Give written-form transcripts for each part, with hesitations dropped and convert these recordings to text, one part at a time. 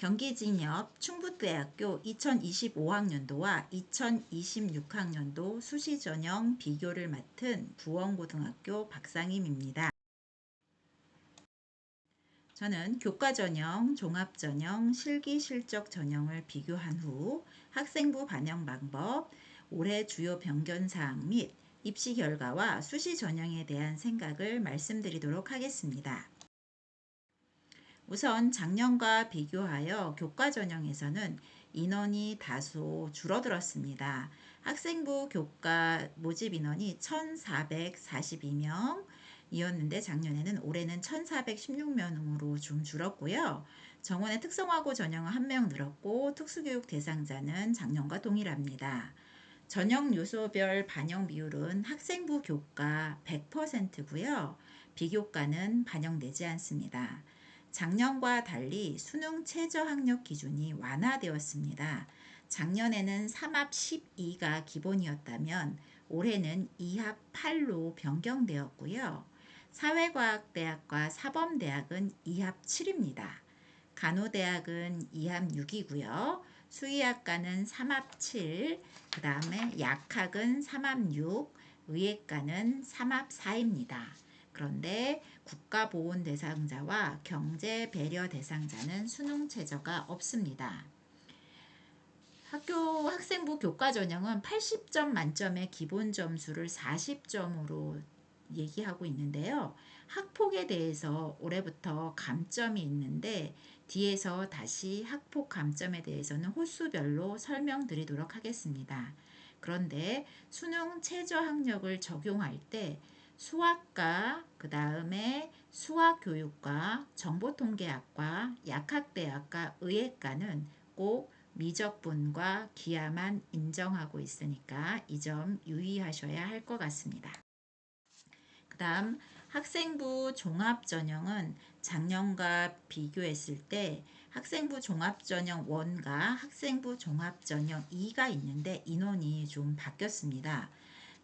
경기진협 충북대학교 2025학년도와 2026학년도 수시전형 비교를 맡은 부원고등학교 박상임입니다. 저는 교과전형, 종합전형, 실기실적 전형을 비교한 후 학생부 반영 방법, 올해 주요 변경사항 및 입시 결과와 수시 전형에 대한 생각을 말씀드리도록 하겠습니다. 우선 작년과 비교하여 교과전형에서는 인원이 다소 줄어들었습니다. 학생부 교과 모집 인원이 1,442명이었는데 작년에는 올해는 1,416명으로 좀 줄었고요. 정원의 특성화고 전형은 1명 늘었고 특수교육 대상자는 작년과 동일합니다. 전형 요소별 반영 비율은 학생부 교과 100%고요. 비교과는 반영되지 않습니다. 작년과 달리 수능 최저 학력 기준이 완화되었습니다. 작년에는 3합 12가 기본이었다면 올해는 2합 8로 변경되었고요. 사회과학대학과 사범대학은 2합 7입니다. 간호대학은 2합 6이고요. 수의학과는 3합 7, 그 다음에 약학은 3합 6, 의예과는 3합 4입니다. 그런데 국가보훈 대상자와 경제 배려 대상자는 수능 최저가 없습니다. 학생부 교과 전형은 80점 만점의 기본 점수를 40점으로 얘기하고 있는데요. 학폭에 대해서 올해부터 감점이 있는데 뒤에서 다시 학폭 감점에 대해서는 호수별로 설명드리도록 하겠습니다. 그런데 수능 최저 학력을 적용할 때 수학과, 그 다음에 수학교육과, 정보통계학과, 약학대학과, 의예과는 꼭 미적분과 기하만 인정하고 있으니까 이 점 유의하셔야 할 것 같습니다. 그 다음 학생부 종합전형은 작년과 비교했을 때 학생부 종합전형 1과 학생부 종합전형 2가 있는데 인원이 좀 바뀌었습니다.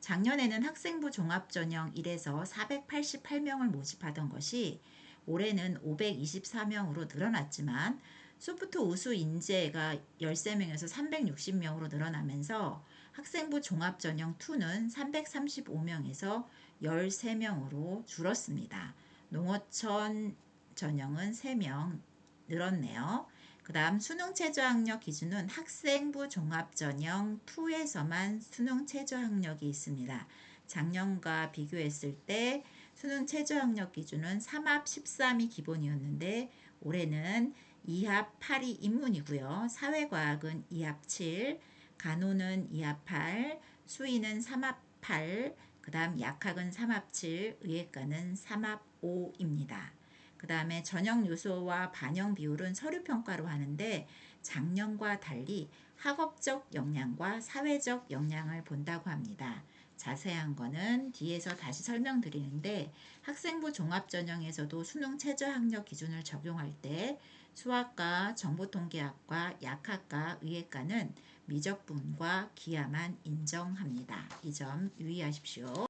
작년에는 학생부 종합전형 1에서 488명을 모집하던 것이 올해는 524명으로 늘어났지만 소프트 우수 인재가 13명에서 360명으로 늘어나면서 학생부 종합전형 2는 335명에서 13명으로 줄었습니다. 농어촌 전형은 3명 늘었네요. 그 다음 수능 최저 학력 기준은 학생부 종합전형 2에서만 수능 최저 학력이 있습니다. 작년과 비교했을 때 수능 최저 학력 기준은 3합 13이 기본이었는데 올해는 2합 8이 인문이고요. 사회과학은 2합 7, 간호는 2합 8, 수의는 3합 8, 그 다음 약학은 3합 7, 의예과는 3합 5입니다. 그 다음에 전형 요소와 반영 비율은 서류평가로 하는데 작년과 달리 학업적 역량과 사회적 역량을 본다고 합니다. 자세한 거는 뒤에서 다시 설명드리는데 학생부 종합전형에서도 수능 최저 학력 기준을 적용할 때 수학과 정보통계학과 약학과 의예과는 미적분과 기하만 인정합니다. 이 점 유의하십시오.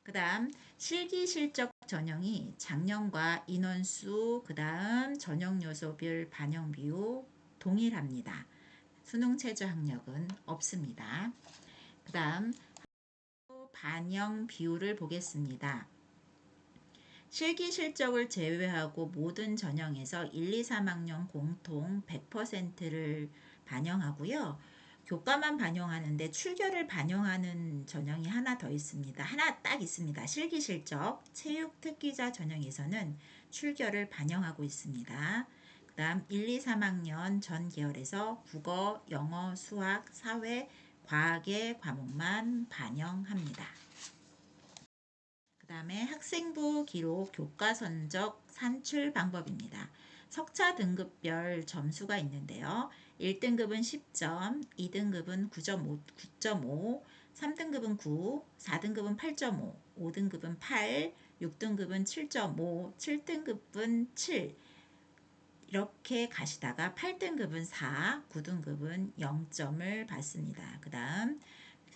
그 다음 실기실적 전형이 작년과 인원수, 그 다음 전형 요소별 반영 비율 동일합니다. 수능 최저 학력은 없습니다. 그 다음 반영 비율을 보겠습니다. 실기 실적을 제외하고 모든 전형에서 1, 2, 3학년 공통 100%를 반영하고요. 교과만 반영하는데 출결을 반영하는 전형이 하나 더 있습니다. 하나 딱 있습니다. 실기 실적 체육 특기자 전형에서는 출결을 반영하고 있습니다. 그 다음 1, 2, 3학년 전 계열에서 국어, 영어, 수학, 사회, 과학의 과목만 반영합니다. 그 다음에 학생부 기록 교과 선적 산출 방법입니다. 석차 등급별 점수가 있는데요. 1등급은 10점, 2등급은 9.5, 3등급은 9, 4등급은 8.5, 5등급은 8, 6등급은 7.5, 7등급은 7 이렇게 가시다가 8등급은 4, 9등급은 0점을 받습니다. 그 다음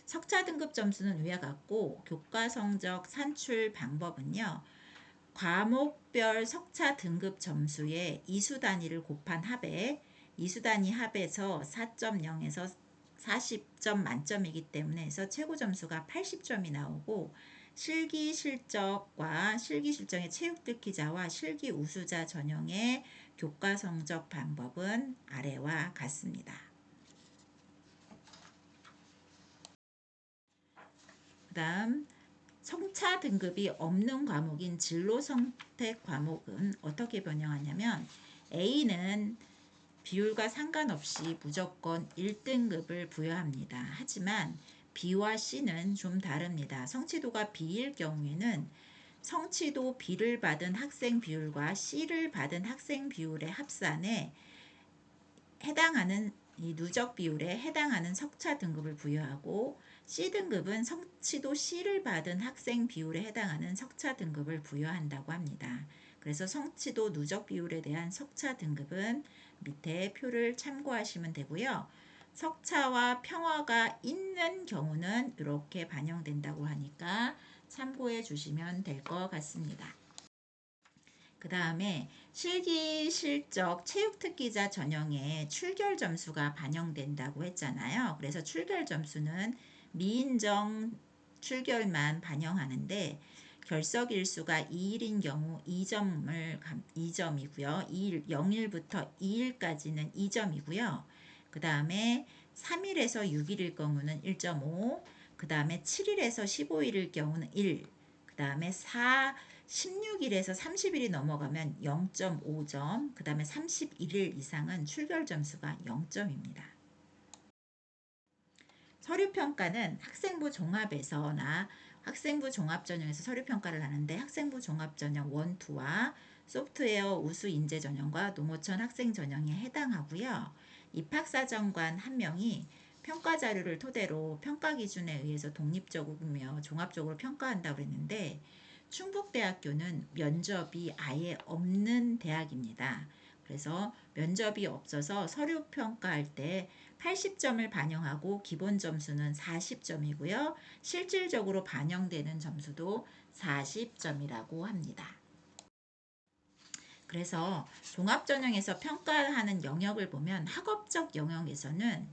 석차 등급 점수는 위와 같고 교과 성적 산출 방법은요. 과목별 석차 등급 점수의 이수 단위를 곱한 합에 이수 단위 합에서 4.0에서 40점 만점이기 때문에 해서 최고 점수가 80점이 나오고 실기 실적과 실기 실정의 체육 듣기자와 실기 우수자 전형의 교과 성적 방법은 아래와 같습니다. 그 다음 성차 등급이 없는 과목인 진로 선택 과목은 어떻게 변형하냐면 A는 비율과 상관없이 무조건 1등급을 부여합니다. 하지만 B와 C는 좀 다릅니다. 성취도가 B일 경우에는 성취도 B를 받은 학생 비율과 C를 받은 학생 비율의 합산에 해당하는 이 누적 비율에 해당하는 석차 등급을 부여하고 C등급은 성취도 C를 받은 학생 비율에 해당하는 석차 등급을 부여한다고 합니다. 그래서 성취도 누적 비율에 대한 석차 등급은 밑에 표를 참고하시면 되고요. 석차와 평화가 있는 경우는 이렇게 반영된다고 하니까 참고해 주시면 될 것 같습니다. 그 다음에 실기 실적 체육특기자 전형에 출결 점수가 반영된다고 했잖아요. 그래서 출결 점수는 미인정 출결만 반영하는데 결석 일수가 2일인 경우 2점이고요. 0일부터 2일까지는 2점이고요. 그 다음에 3일에서 6일일 경우는 1.5, 그 다음에 7일에서 15일일 경우는 1, 그 다음에 16일에서 30일이 넘어가면 0.5점, 그 다음에 31일 이상은 출결 점수가 0점입니다. 서류평가는 학생부 종합에서나 학생부 종합전형에서 서류평가를 하는데 학생부 종합전형 1, 2와 소프트웨어 우수 인재 전형과 농어촌 학생 전형에 해당하고요. 입학사정관 한 명이 평가 자료를 토대로 평가 기준에 의해서 독립적이며 종합적으로 평가한다고 했는데 충북대학교는 면접이 아예 없는 대학입니다. 그래서 면접이 없어서 서류 평가할 때 80점을 반영하고 기본 점수는 40점이고요. 실질적으로 반영되는 점수도 40점이라고 합니다. 그래서 종합전형에서 평가하는 영역을 보면 학업적 영역에서는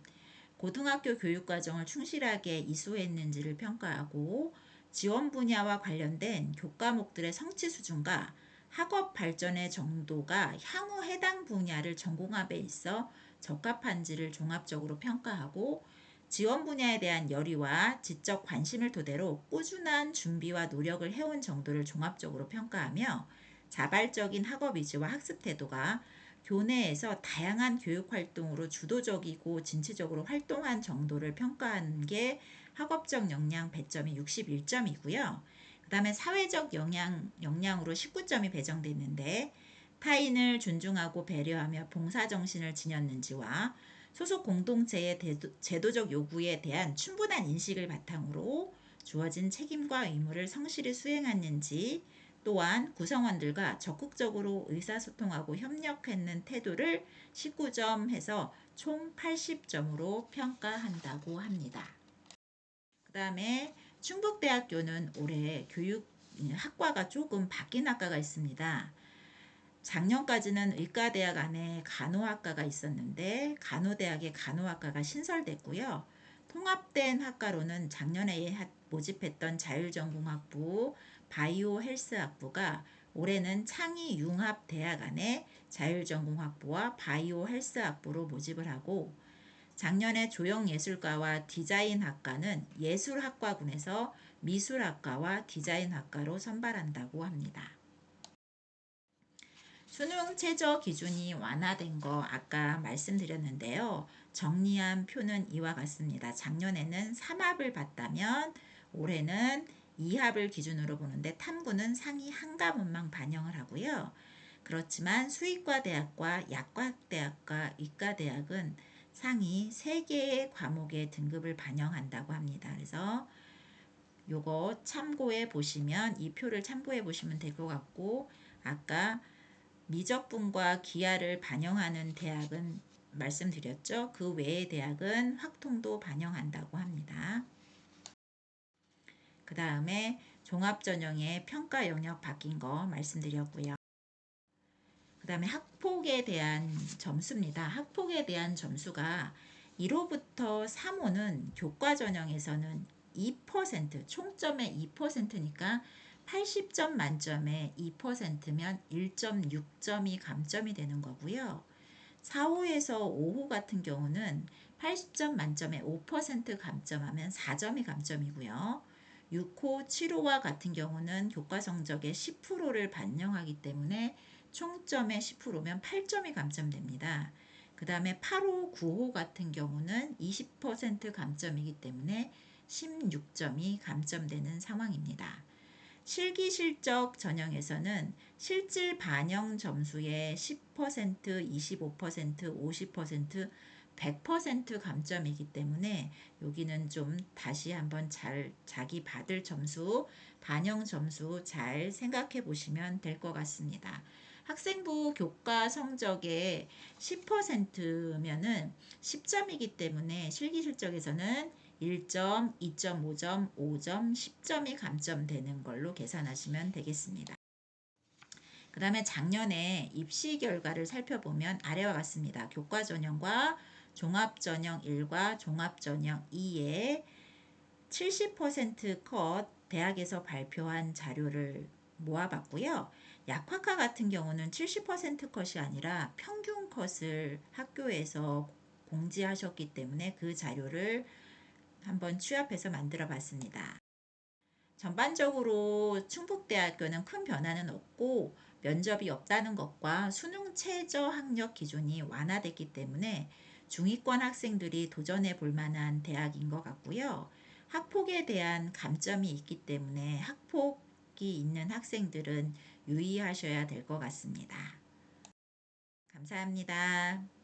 고등학교 교육과정을 충실하게 이수했는지를 평가하고 지원 분야와 관련된 교과목들의 성취 수준과 학업 발전의 정도가 향후 해당 분야를 전공함에 있어 적합한지를 종합적으로 평가하고 지원 분야에 대한 열의와 지적 관심을 토대로 꾸준한 준비와 노력을 해온 정도를 종합적으로 평가하며 자발적인 학업 의지와 학습 태도가 교내에서 다양한 교육 활동으로 주도적이고 진취적으로 활동한 정도를 평가한 게 학업적 역량 배점이 61점이고요. 그 다음에 사회적 역량으로 19점이 배정되어 있는데 타인을 존중하고 배려하며 봉사정신을 지녔는지와 소속 공동체의 제도적 요구에 대한 충분한 인식을 바탕으로 주어진 책임과 의무를 성실히 수행했는지 또한 구성원들과 적극적으로 의사소통하고 협력하는 태도를 19점 해서 총 80점으로 평가한다고 합니다. 그 다음에 충북대학교는 올해 교육 학과가 조금 바뀐 학과가 있습니다. 작년까지는 의과대학 안에 간호학과가 있었는데 간호대학에 간호학과가 신설됐고요. 통합된 학과로는 작년에 모집했던 자율전공학부, 바이오 헬스학부가 올해는 창의융합대학 안에 자율전공학부와 바이오 헬스학부로 모집을 하고 작년에 조형예술과와 디자인학과는 예술학과군에서 미술학과와 디자인학과로 선발한다고 합니다. 수능 최저 기준이 완화된 거 아까 말씀드렸는데요. 정리한 표는 이와 같습니다. 작년에는 3합을 봤다면 올해는 2합을 기준으로 보는데 탐구는 상위 한 과목만 반영을 하고요. 그렇지만 수의과 대학과 약과대학과 의과대학은 상위 3개의 과목의 등급을 반영한다고 합니다. 그래서 요거 참고해 보시면 이 표를 참고해 보시면 될 것 같고 아까 미적분과 기하를 반영하는 대학은 말씀드렸죠. 그 외의 대학은 확통도 반영한다고 합니다. 그 다음에 종합전형의 평가 영역 바뀐 거 말씀드렸고요. 그 다음에 학폭에 대한 점수입니다. 학폭에 대한 점수가 1호부터 3호는 교과전형에서는 2%, 총점의 2%니까 80점 만점에 2%면 1.6점이 감점이 되는 거고요. 4호에서 5호 같은 경우는 80점 만점에 5% 감점하면 4점이 감점이고요. 6호, 7호와 같은 경우는 교과 성적의 10%를 반영하기 때문에 총점의 10%면 8점이 감점됩니다. 그 다음에 8호, 9호 같은 경우는 20% 감점이기 때문에 16점이 감점되는 상황입니다. 실기실적 전형에서는 실질 반영 점수의 10%, 25%, 50%, 100% 감점이기 때문에 여기는 좀 다시 한번 잘 자기 받을 점수, 반영 점수 잘 생각해 보시면 될 것 같습니다. 학생부 교과 성적의 10%면은 10점이기 때문에 실기실적에서는 1점, 2.5점, 5점, 10점이 감점되는 걸로 계산하시면 되겠습니다. 그 다음에 작년에 입시 결과를 살펴보면 아래와 같습니다. 교과전형과 종합전형 1과 종합전형 2의 70%컷 대학에서 발표한 자료를 모아봤고요. 약학과 같은 경우는 70% 컷이 아니라 평균 컷을 학교에서 공지하셨기 때문에 그 자료를 한번 취합해서 만들어 봤습니다. 전반적으로 충북대학교는 큰 변화는 없고 면접이 없다는 것과 수능 최저 학력 기준이 완화됐기 때문에 중위권 학생들이 도전해 볼 만한 대학인 것 같고요. 학폭에 대한 감점이 있기 때문에 학폭이 있는 학생들은 유의하셔야 될 것 같습니다. 감사합니다.